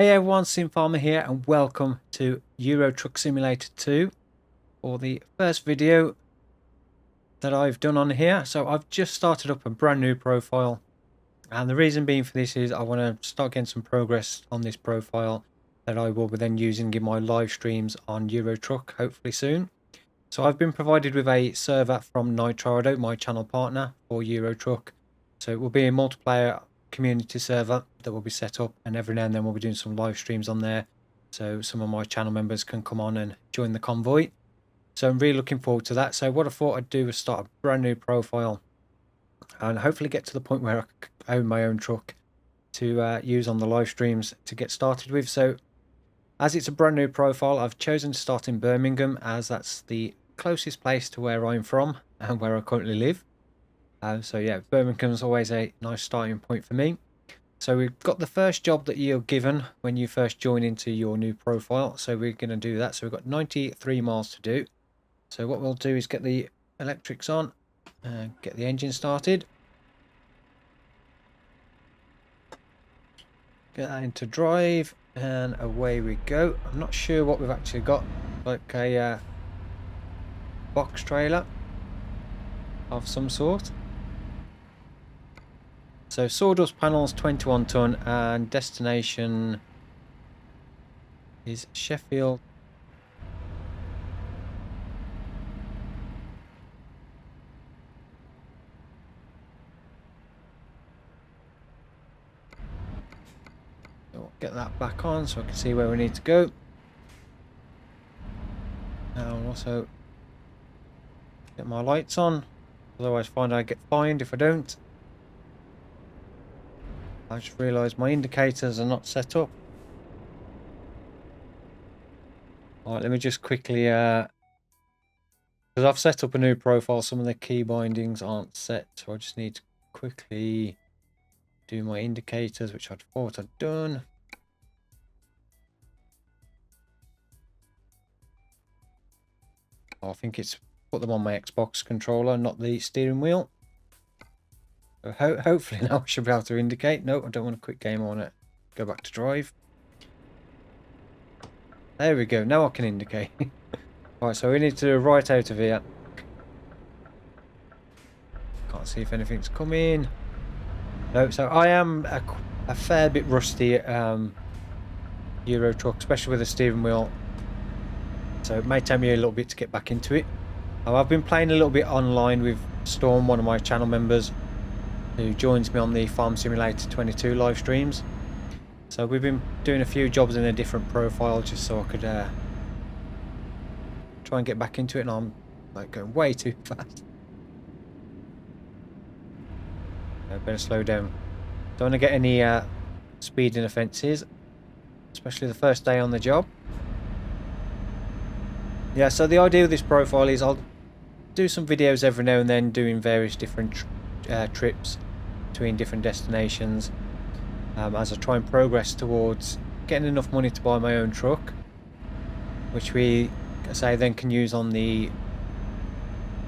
Hey everyone, Sim Farmer here and welcome to Euro Truck Simulator 2 for the first video that I've done on here. So I've just started up a brand new profile, and the reason being for this is I want to start getting some progress on this profile that I will be then using in my live streams on Euro Truck hopefully soon. So I've been provided with a server from Nitrado, my channel partner for Euro Truck. So it will be a multiplayer community server that will be set up, and every now and then we'll be doing some live streams on there, so some of my channel members can come on and join the convoy. So I'm really looking forward to that. So what I thought I'd do was start a brand new profile and hopefully get to the point where I own my own truck to use on the live streams to get started with. So as it's a brand new profile, I've chosen to start in Birmingham as that's the closest place to where I'm from and where I currently live. So yeah, Birmingham's always a nice starting point for me. So we've got the first job that you're given when you first join into your new profile. So we're going to do that. So we've got 93 miles to do. So what we'll do is get the electrics on and get the engine started. Get that into drive and away we go. I'm not sure what we've actually got, like a box trailer of some sort. So sawdust panels 21 ton and destination is Sheffield. So get that back on so I can see where we need to go. And I'll also get my lights on, otherwise I get fined if I don't. I just realised my indicators are not set up. Alright, let me just quickly, because I've set up a new profile, some of the key bindings aren't set, so I just need to quickly do my indicators, which I thought I'd done. I think it's put them on my Xbox controller, not the steering wheel. So hopefully now I should be able to indicate. No, I don't want to quit game. I want to go back to drive. There we go. Now I can indicate. Right, so we need to right out of here. Can't see if anything's coming. No, so I am a fair bit rusty at Euro Truck, especially with the steering wheel. So it may take me a little bit to get back into it. I've been playing a little bit online with Storm, one of my channel members, who joins me on the Farm Simulator 22 live streams. So we've been doing a few jobs in a different profile just so I could try and get back into it, and I'm like going way too fast. I better slow down. Don't want to get any speeding offences, especially the first day on the job. Yeah, so the idea of this profile is I'll do some videos every now and then doing various different trips between different destinations as I try and progress towards getting enough money to buy my own truck, which we say then can use on the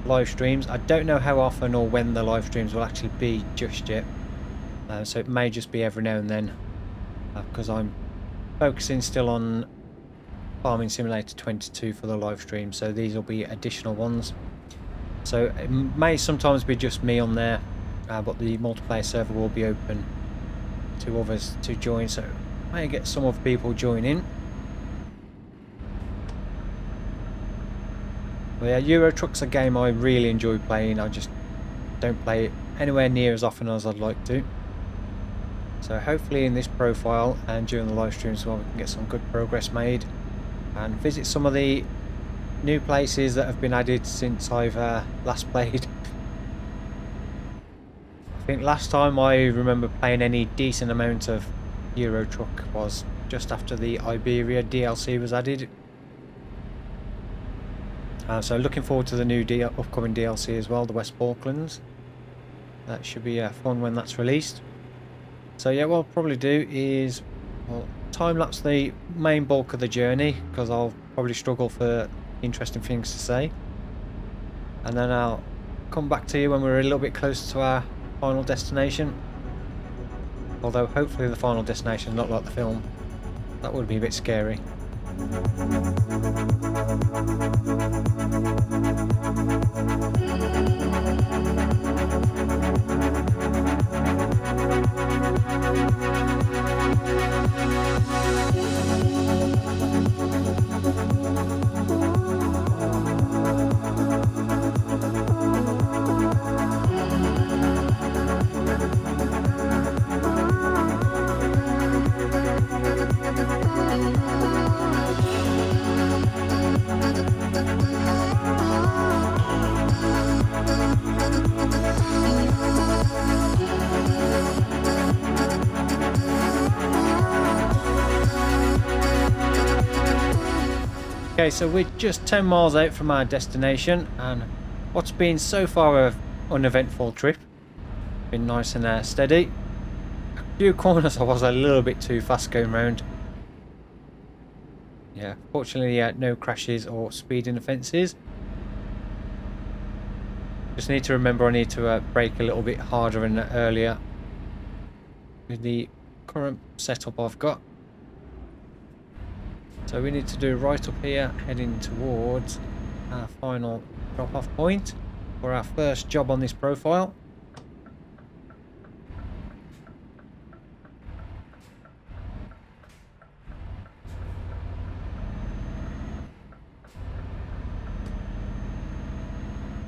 live streams. I don't know how often or when the live streams will actually be just yet, so it may just be every now and then because I'm focusing still on Farming Simulator 22 for the live stream, so these will be additional ones. So it may sometimes be just me on there, but the multiplayer server will be open to others to join, so I may get some other people joining. But yeah, Euro Truck's a game I really enjoy playing. I just don't play it anywhere near as often as I'd like to. So hopefully in this profile and during the live streams as well, we can get some good progress made and visit some of the new places that have been added since I've last played. I think last time I remember playing any decent amount of Euro Truck was just after the Iberia DLC was added. So looking forward to the new upcoming DLC as well, the West Falklands. That should be fun when that's released. So yeah, what I'll probably do is time-lapse the main bulk of the journey, because I'll probably struggle for interesting things to say, and then I'll come back to you when we're a little bit closer to our final destination, although hopefully the final destination is not like the film. That would be a bit scary. Okay, so we're just 10 miles out from our destination, and what's been so far an uneventful trip. Been nice and steady. A few corners I was a little bit too fast going round. Yeah, fortunately no crashes or speeding offences. Just need to remember I need to brake a little bit harder and earlier with the current setup I've got. So we need to do right up here, heading towards our final drop-off point for our first job on this profile.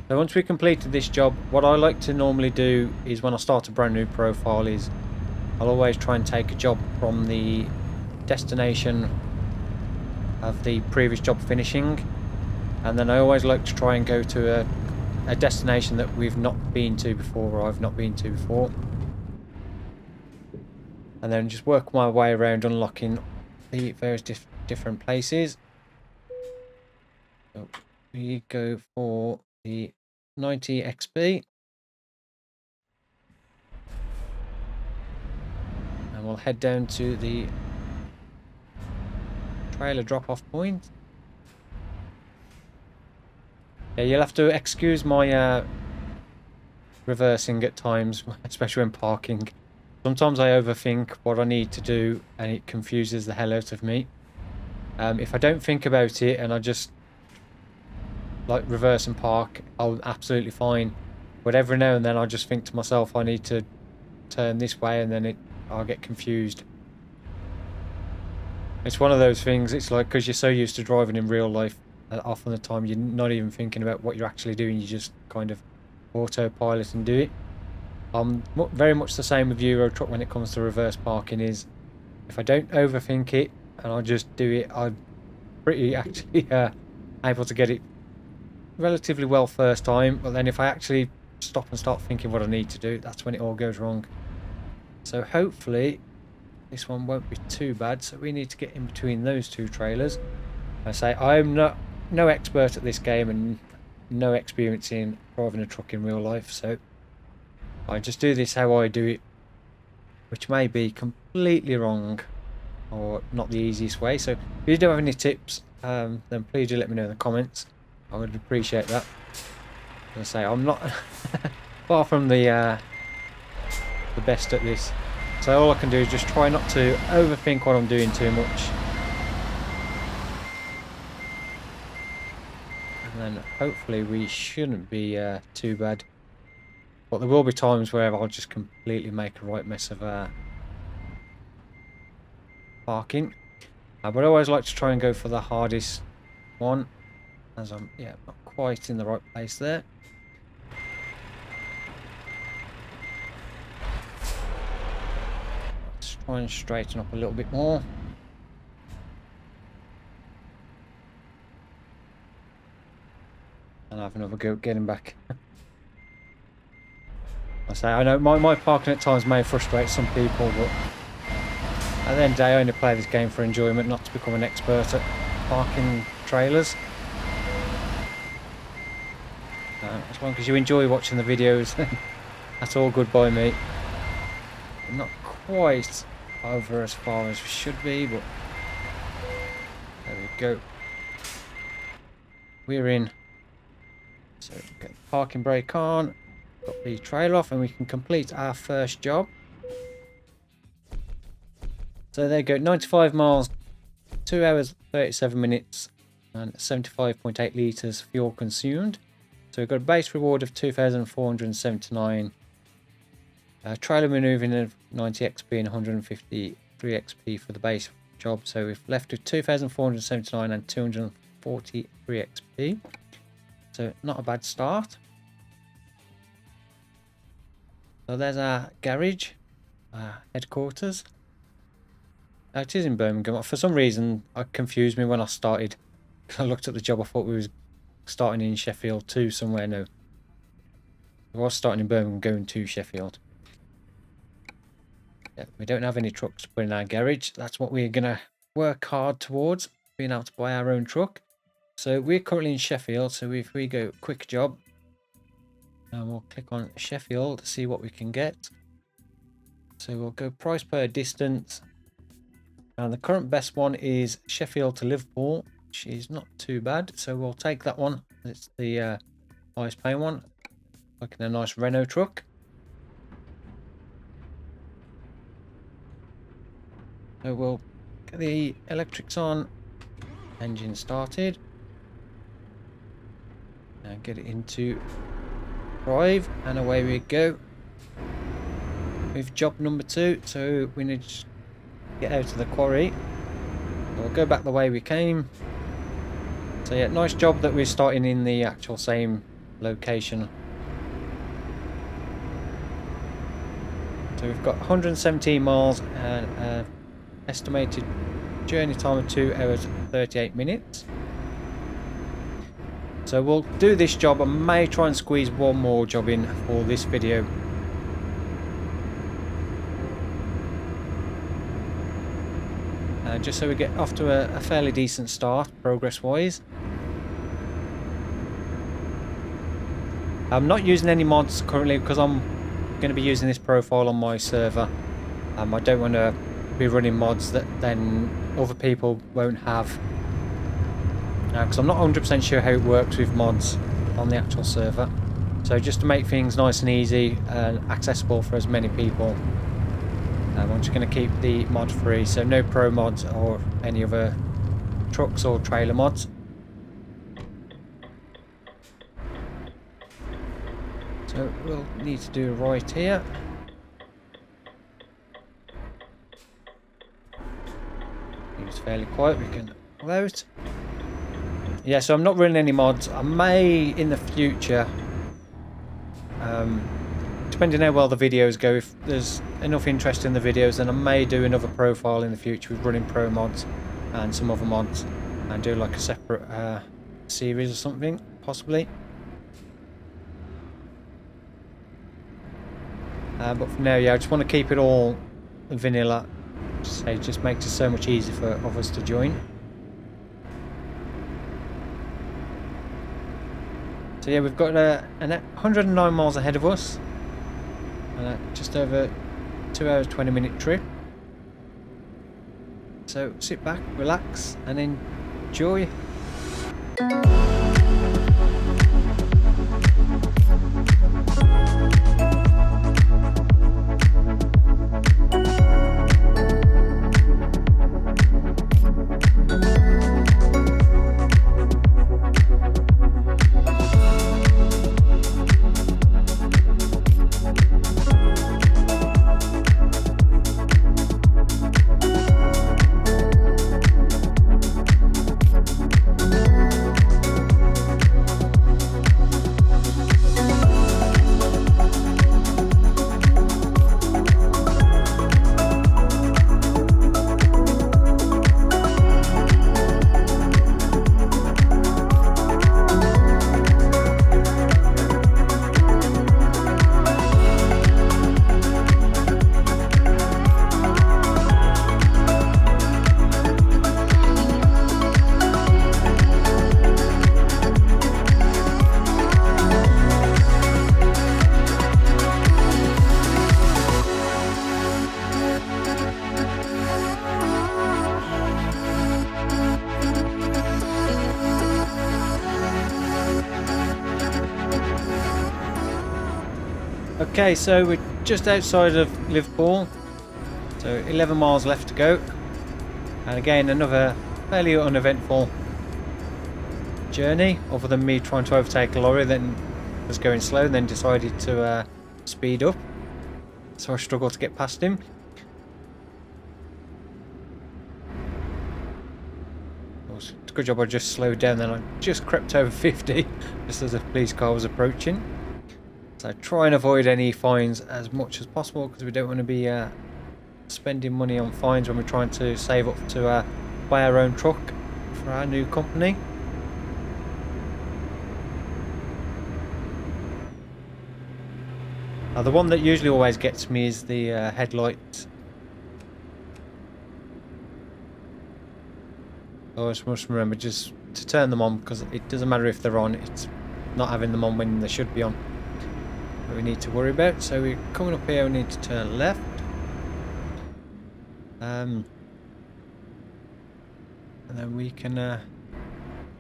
So once we completed this job, what I like to normally do is when I start a brand new profile is I'll always try and take a job from the destination of the previous job finishing, and then I always like to try and go to a destination that we've not been to before, or I've not been to before, and then just work my way around unlocking the various different places. So we go for the 90 XP, and we'll head down to the trailer drop-off point. Yeah, you'll have to excuse my reversing at times, especially when parking. Sometimes I overthink what I need to do and it confuses the hell out of me. If I don't think about it and I just like reverse and park, I'm absolutely fine. But every now and then I just think to myself I need to turn this way, and then I'll get confused. It's one of those things, it's like because you're so used to driving in real life, often the time you're not even thinking about what you're actually doing, you just kind of autopilot and do it. I'm very much the same with Euro Truck when it comes to reverse parking. Is if I don't overthink it and I just do it, I'm pretty actually able to get it relatively well first time, but then if I actually stop and start thinking what I need to do, that's when it all goes wrong. So hopefully this one won't be too bad. So we need to get in between those two trailers. I say I'm no expert at this game and no experience in driving a truck in real life, so I just do this how I do it, which may be completely wrong or not the easiest way. So if you do have any tips, then please do let me know in the comments. I would appreciate that. As I say, I'm not far from the best at this. So all I can do is just try not to overthink what I'm doing too much. And then hopefully we shouldn't be too bad. But there will be times where I'll just completely make a right mess of parking. But I always like to try and go for the hardest one, as I'm not quite in the right place there. Let's try and straighten up a little bit more. And have another go getting back. I know my parking at times may frustrate some people, but at the end of the day I only play this game for enjoyment, not to become an expert at parking trailers. As long as you enjoy watching the videos, that's all good by me. I'm not quite over as far as we should be, but there we go. We're in. So get the parking brake on, got the trailer off, and we can complete our first job. So there you go, 95 miles 2 hours 37 minutes and 75.8 litres fuel consumed. So we've got a base reward of 2,479, trailer manoeuvring of 90 XP and 153 XP for the base job. So we've left with 2,479 and 243 XP. So not a bad start. So there's our garage, headquarters. It is in Birmingham. For some reason, it confused me when I started. I looked at the job, I thought we was starting in Sheffield too somewhere. No, I was starting in Birmingham, going to Sheffield. Yeah, we don't have any trucks to put in our garage. That's what we're gonna work hard towards, being able to buy our own truck. So we're currently in Sheffield. So if we go quick job, and we'll click on Sheffield to see what we can get. So we'll go price per distance. And the current best one is Sheffield to Liverpool, which is not too bad. So we'll take that one. It's the highest paying one. Like in a nice Renault truck. So we'll get the electrics on. Engine started. And get it into drive. And away we go. With job number 2. So we need to get out of the quarry. We'll go back the way we came. So yeah, nice job that we're starting in the actual same location. So we've got 117 miles and estimated journey time of 2 hours 38 minutes. So we'll do this job. I may try and squeeze one more job in for this video. Just so we get off to a fairly decent start progress wise. I'm not using any mods currently because I'm going to be using this profile on my server. I don't want to be running mods that then other people won't have, because I'm not 100% sure how it works with mods on the actual server. So just to make things nice and easy and accessible for as many people, I'm just going to keep the mod free, so no pro mods or any other trucks or trailer mods. So we'll need to do right here. It's fairly quiet, we can pull out. Yeah, so I'm not running any mods. I may in the future, depending on how well the videos go, if there's enough interest in the videos, then I may do another profile in the future with running pro mods and some other mods and do like a separate series or something, possibly. But for now, yeah, I just want to keep it all vanilla. So it just makes it so much easier for others to join. So yeah, we've got 109 miles ahead of us. Just over 2 hours 20-minute trip. So sit back, relax and enjoy. Okay, so we're just outside of Liverpool, so 11 miles left to go. And again, another fairly uneventful journey, other than me trying to overtake a lorry that was going slow and then decided to speed up. So I struggled to get past him. It's a good job I just slowed down, then I just crept over 50 just as a police car was approaching. So try and avoid any fines as much as possible, because we don't want to be spending money on fines when we're trying to save up to buy our own truck for our new company. The one that usually always gets me is the headlights. I always must remember just to turn them on, because it doesn't matter if they're on, it's not having them on when they should be on that we need to worry about. So we're coming up here, we need to turn left. And then we can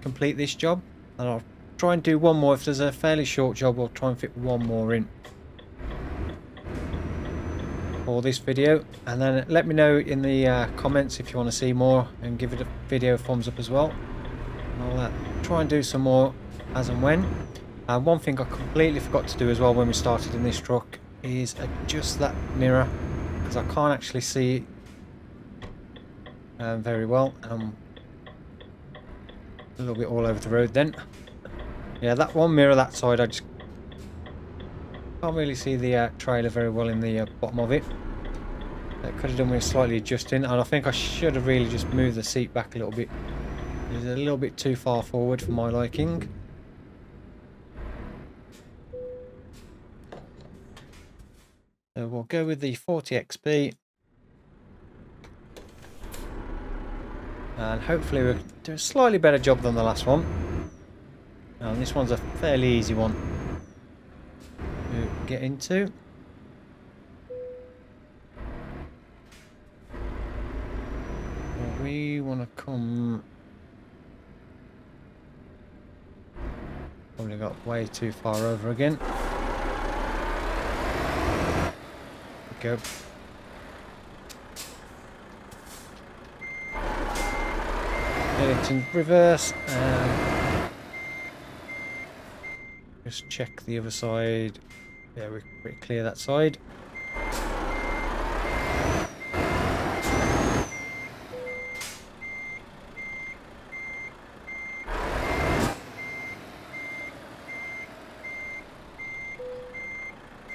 complete this job. And I'll try and do one more. If there's a fairly short job, I'll try and fit one more in for this video. And then let me know in the comments if you want to see more, and give it a video a thumbs up as well. And I'll try and do some more as and when. One thing I completely forgot to do as well when we started in this truck is adjust that mirror, because I can't actually see very well, and I'm a little bit all over the road then. Yeah, that one mirror that side, I just can't really see the trailer very well in the bottom of it. That could have done with slightly adjusting, and I think I should have really just moved the seat back a little bit. It's a little bit too far forward for my liking. So we'll go with the 40 XP. And hopefully we'll do a slightly better job than the last one. And this one's a fairly easy one to get into. Well, we want to come... Probably got way too far over again. There we go. Get it in reverse and just check the other side. Yeah, we're pretty clear that side.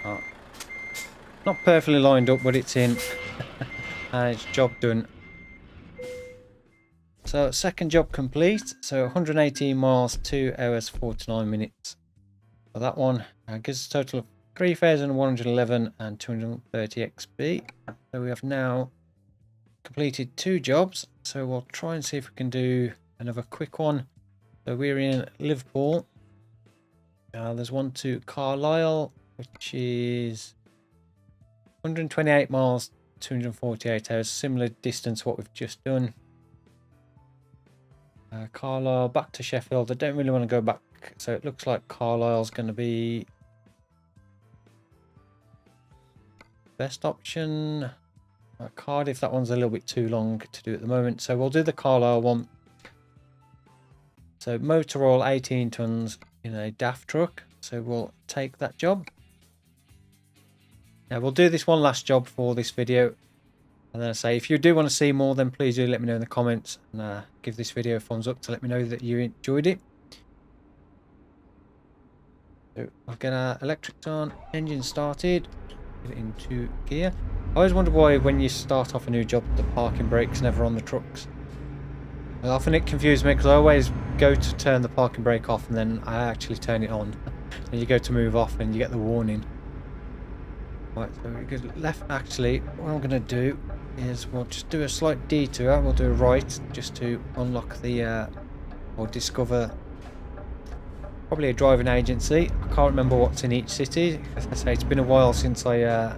Oh. Not perfectly lined up, but it's in. And it's job done. So second job complete. So 118 miles, 2 hours 49 minutes. For that one gives us a total of 3,111 and 230 XP. So we have now completed 2 jobs. So we'll try and see if we can do another quick one. So we're in Liverpool. There's one to Carlisle, which is 128 miles, 248 hours. Similar distance to what we've just done. Carlisle back to Sheffield. I don't really want to go back, so it looks like Carlisle's going to be best option. Cardiff, that one's a little bit too long to do at the moment, so we'll do the Carlisle one. So motor oil 18 tons in a DAF truck, so we'll take that job. Now we'll do this one last job for this video. And then I say, if you do want to see more, then please do let me know in the comments, and give this video a thumbs up to let me know that you enjoyed it. So I'll get our electrics on, engine started, get it into gear. I always wonder why when you start off a new job, the parking brake's never on the trucks. Often it confuses me, because I always go to turn the parking brake off and then I actually turn it on. And you go to move off and you get the warning. Right, so we go left. Actually, what I'm going to do is we'll just do a slight detour. We'll do a right just to unlock the or discover probably a driving agency. I can't remember what's in each city. As I say, it's been a while since I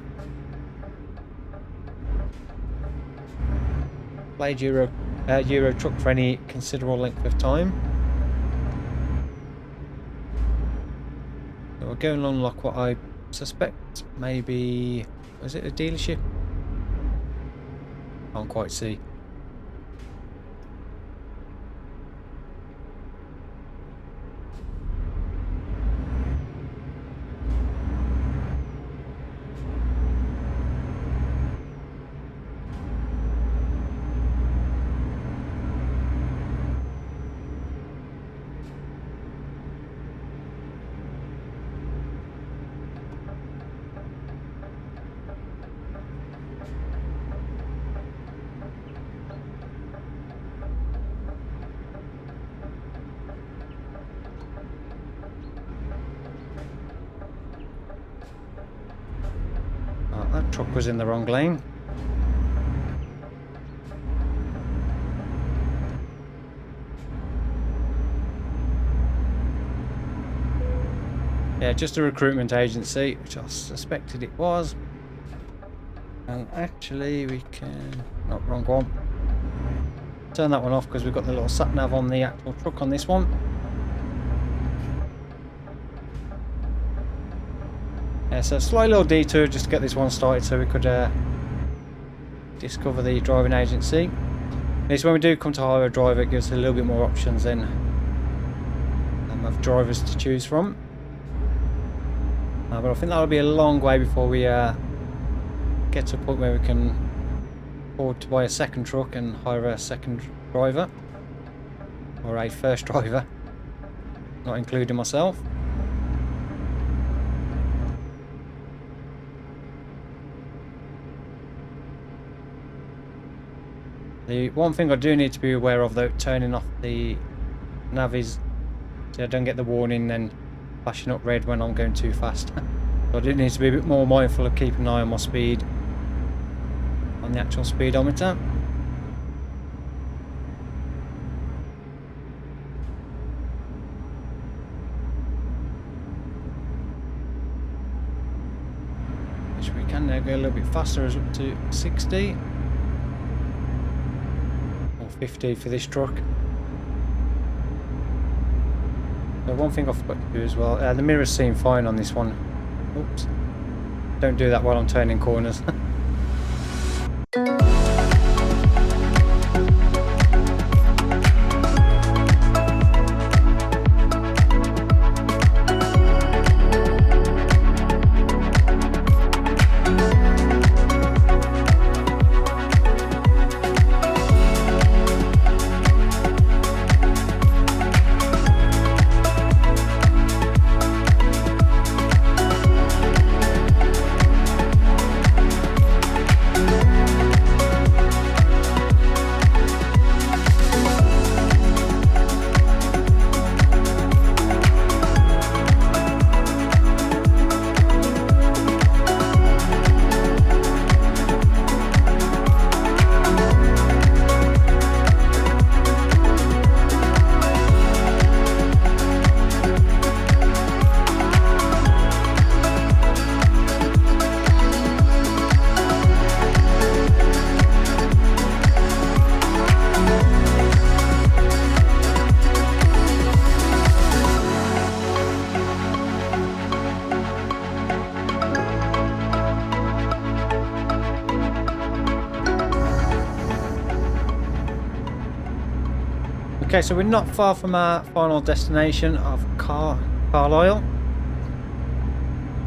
played Euro Truck for any considerable length of time. So we'll go and unlock what I suspect maybe, was it a dealership? Can't quite see. that truck was in the wrong lane. Yeah, just a recruitment agency, which I suspected it was. And actually we can... Not wrong one. Turn that one off because we've got the little sat nav on the actual truck on this one. Yeah, so slight little detour just to get this one started so we could discover the driving agency. At least when we do come to hire a driver, it gives us a little bit more options then of drivers to choose from. But I think that'll be a long way before we get to a point where we can afford to buy a second truck and hire a second driver. Or a first driver, not including myself. The one thing I do need to be aware of though, turning off the nav is so I don't get the warning then flashing up red when I'm going too fast. So I do need to be a bit more mindful of keeping an eye on my speed on the actual speedometer. Which we can now go a little bit faster, as up to 60 or 50 for this truck. So one thing I forgot to do as well, the mirrors seem fine on this one. Oops. Don't do that while I'm turning corners. Okay, so we're not far from our final destination of Carlisle.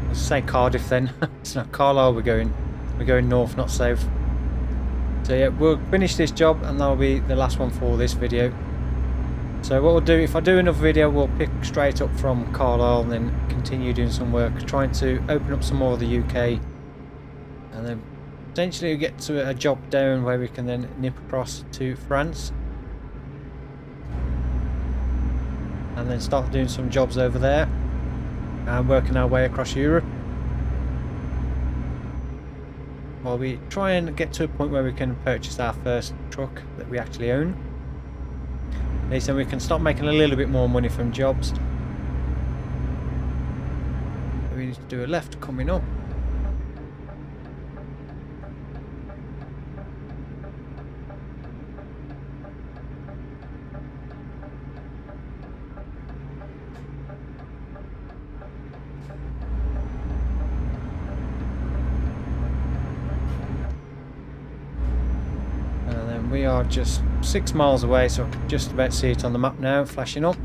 Let's say Cardiff then. It's not Carlisle we're going north, not south. So yeah, we'll finish this job and that'll be the last one for this video. So what we'll do, if I do another video, we'll pick straight up from Carlisle and then continue doing some work, trying to open up some more of the UK. And then potentially we get to a job down where we can then nip across to France. And then start doing some jobs over there and working our way across Europe, while we try and get to a point where we can purchase our first truck that we actually own. At least then we can start making a little bit more money from jobs. We need to do a left coming up. We are just 6 miles away, so I can just about see it on the map now, flashing up.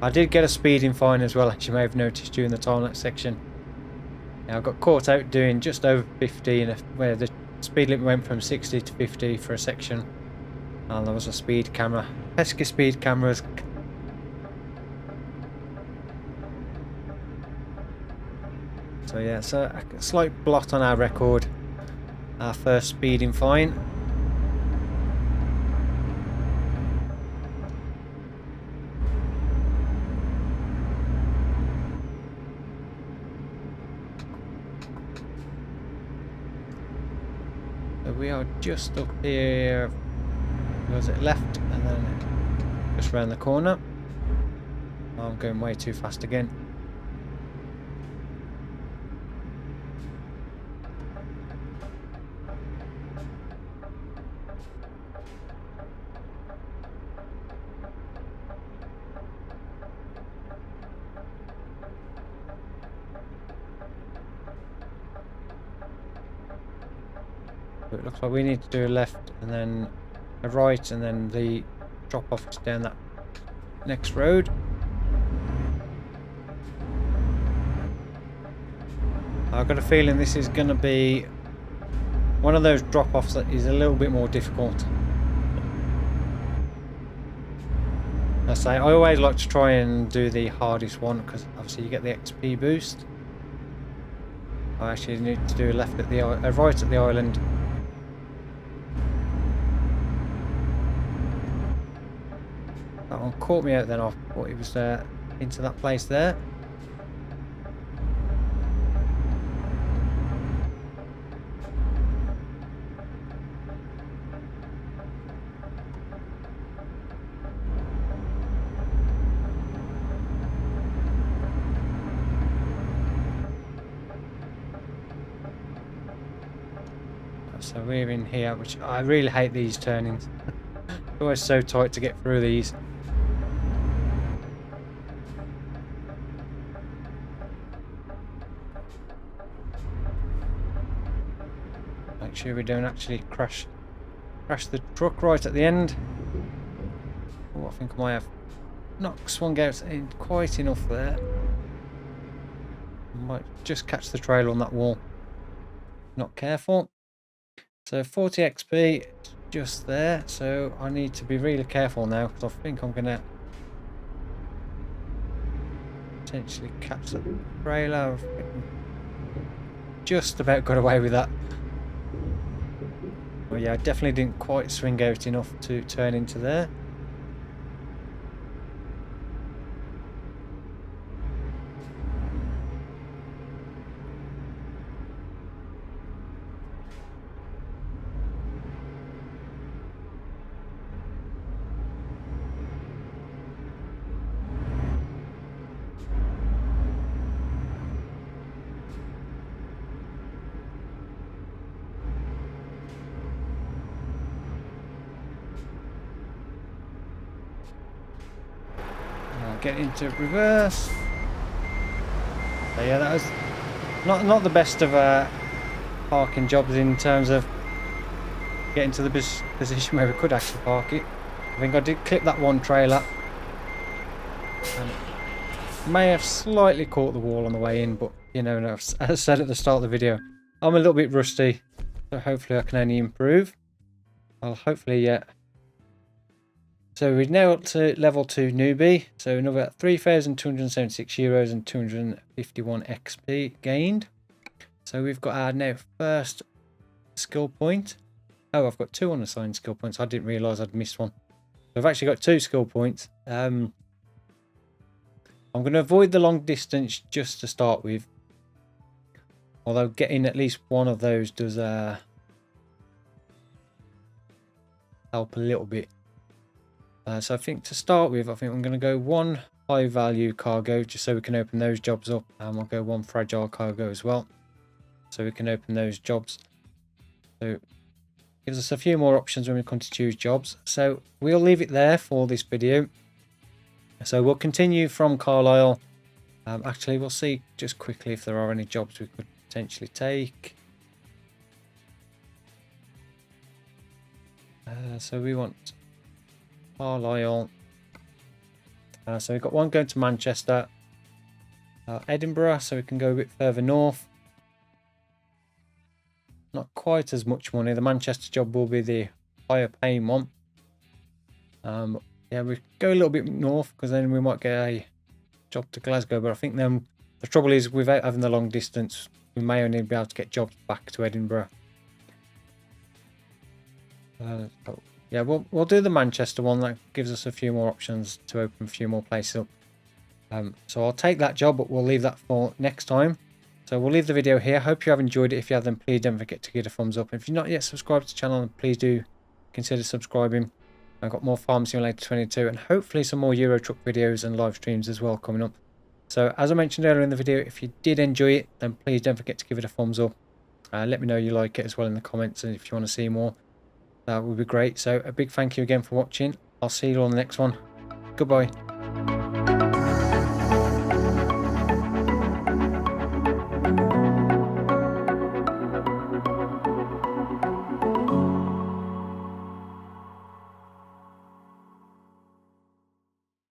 I did get a speeding fine as well, as you may have noticed during the time-lapse section. Now, I got caught out doing just over 50, where the speed limit went from 60 to 50 for a section. And there was a speed camera. Pesky speed cameras. So yeah, so a slight blot on our record. Our first speeding fine. we are just up here. Was it left and then just round the corner? Oh, I'm going way too fast again. So it looks like we need to do a left and then a right, and then the drop off is down that next road. I've got a feeling this is going to be one of those drop offs that is a little bit more difficult. I say I always like to try and do the hardest one because obviously you get the XP boost. I actually need to do a left at the right at the island. That one caught me out then. I thought it was into that place there. So we're in here, which I really hate these turnings. It's always so tight to get through these. Make sure we don't actually crash the truck right at the end. Oh, I think I might have not swung out in quite enough there. Might just catch the trail on that wall. Not careful. So 40 XP just there. So I need to be really careful now because I think I'm gonna potentially catch the trailer. Just about got away with that. Well, yeah, I definitely didn't quite swing out enough to turn into there. Get into reverse. So yeah, that was not the best of parking jobs in terms of getting to the position where we could actually park it. I think I did clip that one trailer and may have slightly caught the wall on the way in, but you know, as I said at the start of the video, I'm a little bit rusty, so hopefully I can only improve. I'll hopefully So we're now up to level 2 newbie, so another 3,276 euros and 251 XP gained. So we've got our now first skill point. Oh, I've got 2 unassigned skill points. I didn't realise I'd missed one. So I've actually got 2 skill points. I'm going to avoid the long distance just to start with. Although getting at least one of those does help a little bit. So I think to start with, I think I'm going to go 1 high value cargo just so we can open those jobs up, and we'll go 1 fragile cargo as well so we can open those jobs. So it gives us a few more options when we come to choose jobs. So we'll leave it there for this video. So we'll continue from Carlisle. Actually, we'll see just quickly if there are any jobs we could potentially take. So we want Carlisle. So we've got one going to Manchester, Edinburgh, so we can go a bit further north. Not quite as much money. The Manchester job will be the higher paying one. Yeah, we go a little bit north because then we might get a job to Glasgow, but I think then the trouble is without having the long distance, we may only be able to get jobs back to Edinburgh. Yeah, we'll do the Manchester one. That gives us a few more options to open a few more places up. So I'll take that job, but we'll leave that for next time. So we'll leave the video here. Hope you have enjoyed it. If you have, then please don't forget to give it a thumbs up. If you're not yet subscribed to the channel, please do consider subscribing. I've got more Farm Simulator 22 and hopefully some more Euro Truck videos and live streams as well coming up. So as I mentioned earlier in the video, if you did enjoy it, then please don't forget to give it a thumbs up. Let me know you like it as well in the comments, and if you want to see more, that would be great. So a big thank you again for watching. I'll see you on the next one. Goodbye.